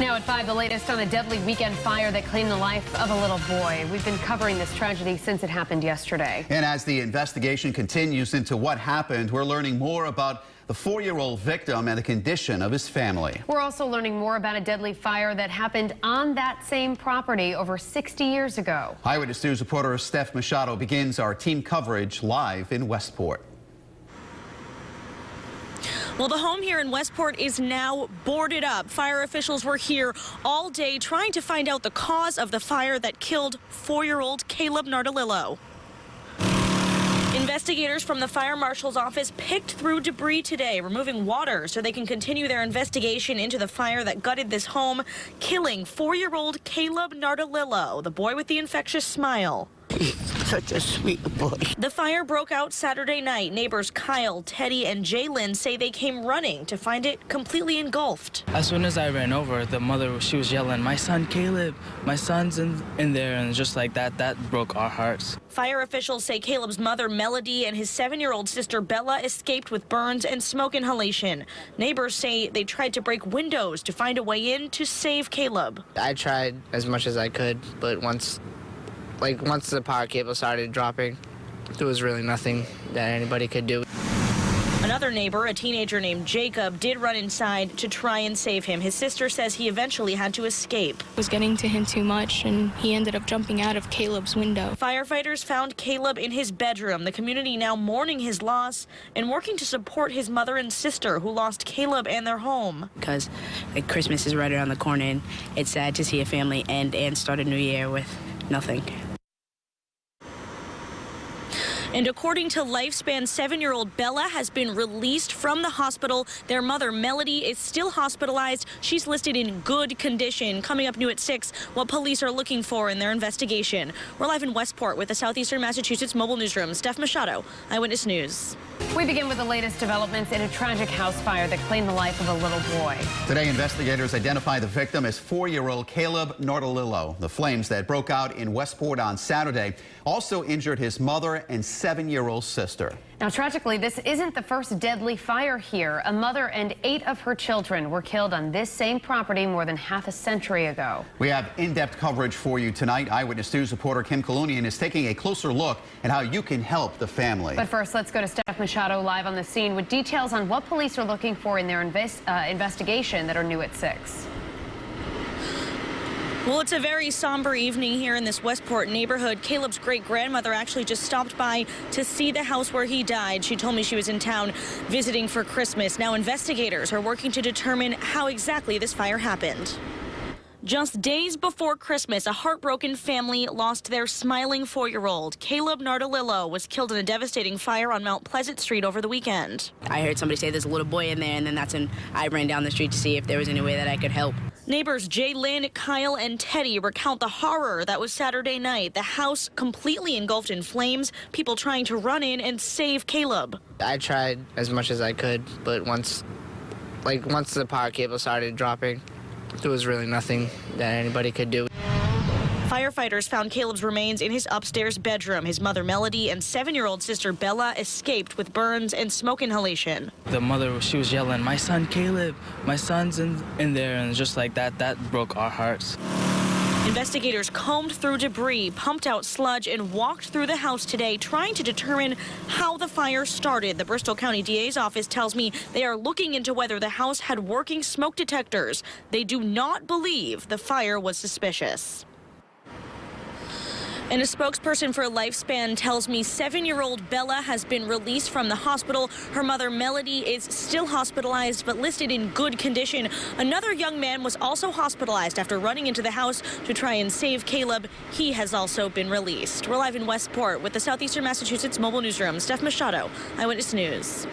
Now at 5, the latest on a deadly weekend fire that claimed the life of a little boy. We've been covering this tragedy since it happened yesterday. And as the investigation continues into what happened, we're learning more about the 4-year-old victim and the condition of his family. We're also learning more about a deadly fire that happened on that same property over 60 years ago. Eyewitness News reporter Steph Machado begins our team coverage live in Westport. Well, the home here in Westport is now boarded up. Fire officials were here all day trying to find out the cause of the fire that killed 4-year-old Caleb Nardolillo. Investigators from the fire marshal's office picked through debris today, removing water so they can continue their investigation into the fire that gutted this home, killing 4-year-old Caleb Nardolillo, the boy with the infectious smile. Such a sweet boy. The fire broke out Saturday night. Neighbors Kyle, Teddy, and Jalen say they came running to find it completely engulfed. As soon as I ran over, the mother, she was yelling, "My son Caleb, my son's in there," and just like that broke our hearts. Fire officials say Caleb's mother, Melody, and his 7-year-old sister, Bella, escaped with burns and smoke inhalation. Neighbors say they tried to break windows to find a way in to save Caleb. I tried as much as I could, but once the power cable started dropping, there was really nothing that anybody could do. Another neighbor, a teenager named Jacob, did run inside to try and save him. His sister says he eventually had to escape. It was getting to him too much, and he ended up jumping out of Caleb's window. Firefighters found Caleb in his bedroom. The community now mourning his loss and working to support his mother and sister who lost Caleb and their home. Because Christmas is right around the corner, and it's sad to see a family end and start a new year with nothing. And according to Lifespan, 7-year-old Bella has been released from the hospital. Their mother, Melody, is still hospitalized. She's listed in good condition. Coming up new at 6, what police are looking for in their investigation. We're live in Westport with the Southeastern Massachusetts Mobile Newsroom. Steph Machado, Eyewitness News. We begin with the latest developments in a tragic house fire that claimed the life of a little boy. Today, investigators identify the victim as 4-year-old Caleb Nardolillo. The flames that broke out in Westport on Saturday also injured his mother and 7-year-old sister. Now, tragically, this isn't the first deadly fire here. A mother and 8 of her children were killed on this same property more than half a century ago. We have in-depth coverage for you tonight. Eyewitness News reporter Kim Kalunian is taking a closer look at how you can help the family. But first, let's go to Steph Machado live on the scene with details on what police are looking for in their investigation that are new at 6. Well, it's a very somber evening here in this Westport neighborhood. Caleb's great-grandmother actually just stopped by to see the house where he died. She told me she was in town visiting for Christmas. Now investigators are working to determine how exactly this fire happened. Just days before Christmas, a heartbroken family lost their smiling 4-year-old. Caleb Nardolillo was killed in a devastating fire on Mount Pleasant Street over the weekend. I heard somebody say there's a little boy in there, and then that's when I ran down the street to see if there was any way that I could help. Neighbors Jalen, Kyle, and Teddy recount the horror that was Saturday night. The house completely engulfed in flames, people trying to run in and save Caleb. I tried as much as I could, but once the power cable started dropping, there was really nothing that anybody could do. Firefighters found Caleb's remains in his upstairs bedroom. His mother, Melody, and 7-year-old sister, Bella, escaped with burns and smoke inhalation. The mother, she was yelling, "My son Caleb, my son's in there," and just like that broke our hearts. Investigators combed through debris, pumped out sludge, and walked through the house today trying to determine how the fire started. The Bristol County DA's office tells me they are looking into whether the house had working smoke detectors. They do not believe the fire was suspicious. And a spokesperson for Lifespan tells me 7-year-old Bella has been released from the hospital. Her mother, Melody, is still hospitalized but listed in good condition. Another young man was also hospitalized after running into the house to try and save Caleb. He has also been released. We're live in Westport with the Southeastern Massachusetts Mobile Newsroom. Steph Machado, Eyewitness News.